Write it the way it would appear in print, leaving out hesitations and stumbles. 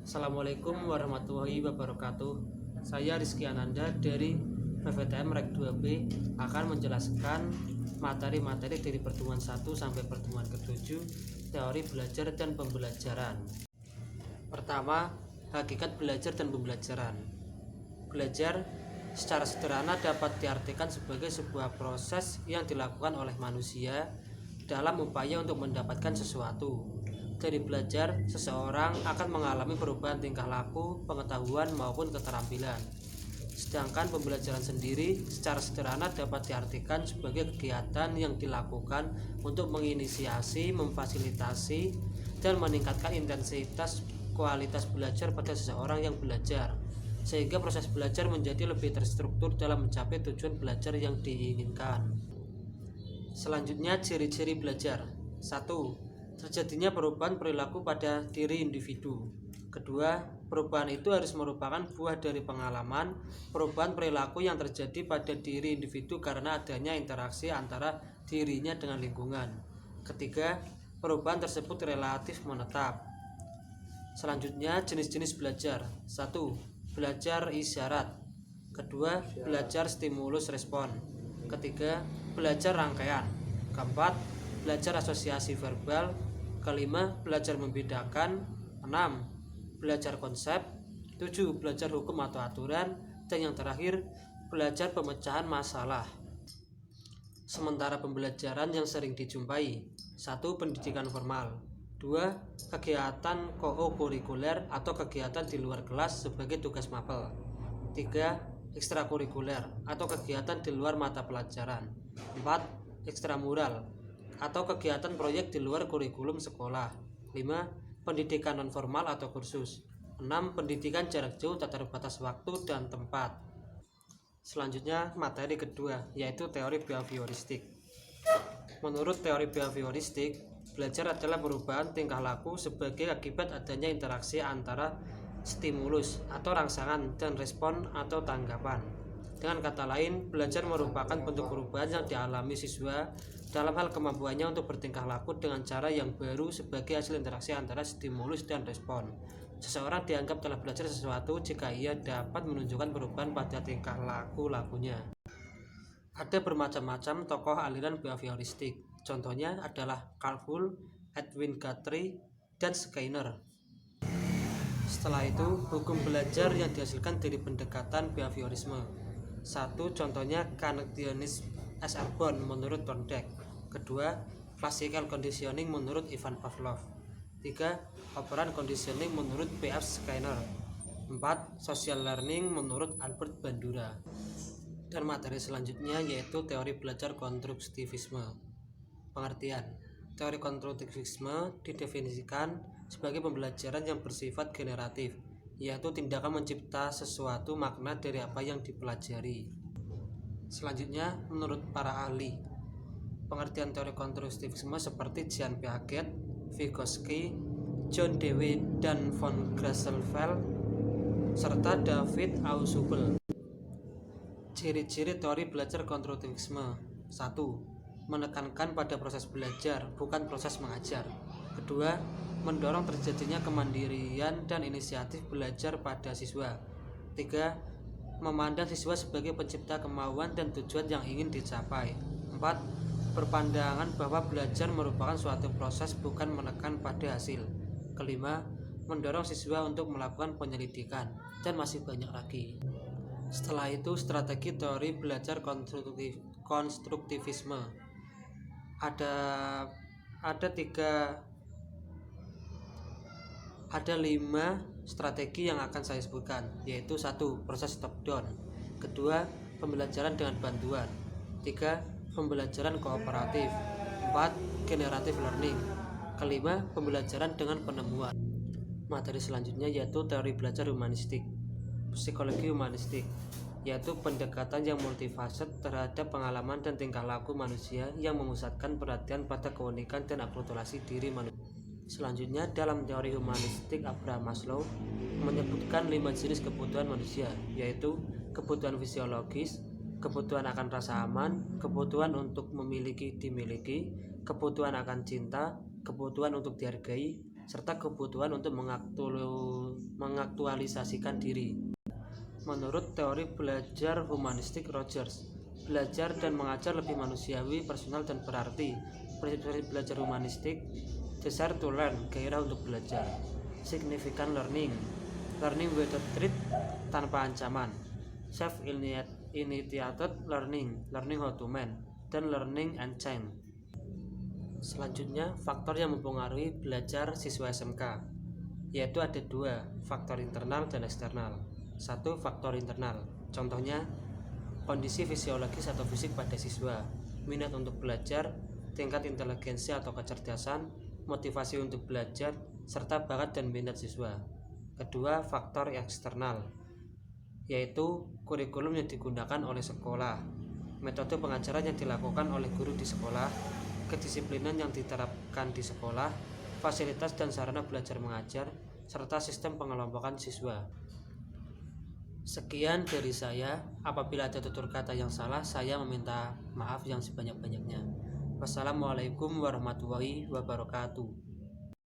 Assalamualaikum warahmatullahi wabarakatuh. Saya Rizky Ananda dari PVTM Rek 2B akan menjelaskan materi-materi dari pertemuan 1 sampai pertemuan ke-7 teori belajar dan pembelajaran. Pertama, hakikat belajar dan pembelajaran. Belajar secara sederhana dapat diartikan sebagai sebuah proses yang dilakukan oleh manusia dalam upaya untuk mendapatkan sesuatu. Dari belajar, seseorang akan mengalami perubahan tingkah laku, pengetahuan maupun keterampilan. Sedangkan pembelajaran sendiri secara sederhana dapat diartikan sebagai kegiatan yang dilakukan untuk menginisiasi, memfasilitasi, dan meningkatkan intensitas kualitas belajar pada seseorang yang belajar, sehingga proses belajar menjadi lebih terstruktur dalam mencapai tujuan belajar yang diinginkan. Selanjutnya, ciri-ciri belajar. 1. Terjadinya perubahan perilaku pada diri individu. Kedua, perubahan itu harus merupakan buah dari pengalaman perubahan perilaku yang terjadi pada diri individu karena adanya interaksi antara dirinya dengan lingkungan. Ketiga, perubahan tersebut relatif menetap. Selanjutnya, jenis-jenis belajar. 1. Belajar isyarat. Kedua, belajar stimulus respon. Ketiga, belajar rangkaian. Keempat, belajar asosiasi verbal. Kelima, belajar membedakan. 6. Belajar konsep. 7. Belajar hukum atau aturan. Dan yang terakhir, belajar pemecahan masalah. Sementara pembelajaran yang sering dijumpai: 1. Pendidikan formal. 2. Kegiatan co-kurikuler atau kegiatan di luar kelas sebagai tugas mapel. 3. Ekstrakurikuler atau kegiatan di luar mata pelajaran. 4. Ekstramural atau kegiatan proyek di luar kurikulum sekolah. 5. Pendidikan nonformal atau kursus. 6. Pendidikan jarak jauh tak terbatas waktu dan tempat. Selanjutnya, materi kedua, yaitu teori behavioristik. Menurut teori behavioristik, belajar adalah perubahan tingkah laku sebagai akibat adanya interaksi antara stimulus atau rangsangan dan respon atau tanggapan. Dengan kata lain, belajar merupakan bentuk perubahan yang dialami siswa dalam hal kemampuannya untuk bertingkah laku dengan cara yang baru sebagai hasil interaksi antara stimulus dan respon. Seseorang dianggap telah belajar sesuatu jika ia dapat menunjukkan perubahan pada tingkah lakunya. Ada bermacam-macam tokoh aliran behavioristik. Contohnya adalah Carl, Edwin Guthrie, dan Skinner. Setelah itu, hukum belajar yang dihasilkan dari pendekatan behaviorisme. 1. Contohnya Cognitionism as Airborne menurut Thorndike. Kedua, Classical Conditioning menurut Ivan Pavlov. 3. Operant Conditioning menurut P.F. Skinner. 4. Social Learning menurut Albert Bandura. Dan materi selanjutnya yaitu teori belajar konstruktivisme. Pengertian: teori konstruktivisme didefinisikan sebagai pembelajaran yang bersifat generatif, yaitu tindakan mencipta sesuatu makna dari apa yang dipelajari. Selanjutnya, menurut para ahli, pengertian teori konstruktivisme seperti Jean Piaget, Vygotsky, John Dewey dan von Grasselfeld, serta David Ausubel. Ciri-ciri teori belajar konstruktivisme. 1. Menekankan pada proses belajar, bukan proses mengajar. Kedua, mendorong terjadinya kemandirian dan inisiatif belajar pada siswa. 3. Memandang siswa sebagai pencipta kemauan dan tujuan yang ingin dicapai. 4. Berpandangan bahwa belajar merupakan suatu proses, bukan menekan pada hasil. Kelima, mendorong siswa untuk melakukan penyelidikan, dan masih banyak lagi. Setelah itu, strategi teori belajar konstruktivisme. Ada 5 strategi yang akan saya sebutkan, yaitu 1. Proses top down. Kedua, pembelajaran dengan bantuan. 3. Pembelajaran kooperatif. 4. Generative learning. Kelima, pembelajaran dengan penemuan. Materi selanjutnya yaitu teori belajar humanistik. Psikologi humanistik, yaitu pendekatan yang multifaset terhadap pengalaman dan tingkah laku manusia yang memusatkan perhatian pada keunikan dan akulturasi diri manusia. Selanjutnya, dalam teori humanistik, Abraham Maslow menyebutkan 5 jenis kebutuhan manusia, yaitu kebutuhan fisiologis, kebutuhan akan rasa aman, kebutuhan untuk memiliki dimiliki, kebutuhan akan cinta, kebutuhan untuk dihargai, serta kebutuhan untuk mengaktualisasikan diri. Menurut teori belajar humanistik Rogers, belajar dan mengajar lebih manusiawi, personal, dan berarti. Prinsip belajar humanistik: desire to learn, gairah untuk belajar; significant learning, learning without threat, tanpa ancaman; self-initiated learning, learning how to man; dan learning unchained. Selanjutnya, faktor yang mempengaruhi belajar siswa SMK, yaitu ada dua, faktor internal dan eksternal. Satu, faktor internal. Contohnya, kondisi fisiologis atau fisik pada siswa, minat untuk belajar, tingkat inteligensi atau kecerdasan, motivasi untuk belajar, serta bakat dan minat siswa. Kedua, faktor eksternal, yaitu kurikulum yang digunakan oleh sekolah, metode pengajaran yang dilakukan oleh guru di sekolah, kedisiplinan yang diterapkan di sekolah, fasilitas dan sarana belajar mengajar, serta sistem pengelompokan siswa. Sekian dari saya. Apabila ada tutur kata yang salah, saya meminta maaf yang sebanyak-banyaknya. Wassalamualaikum warahmatullahi wabarakatuh.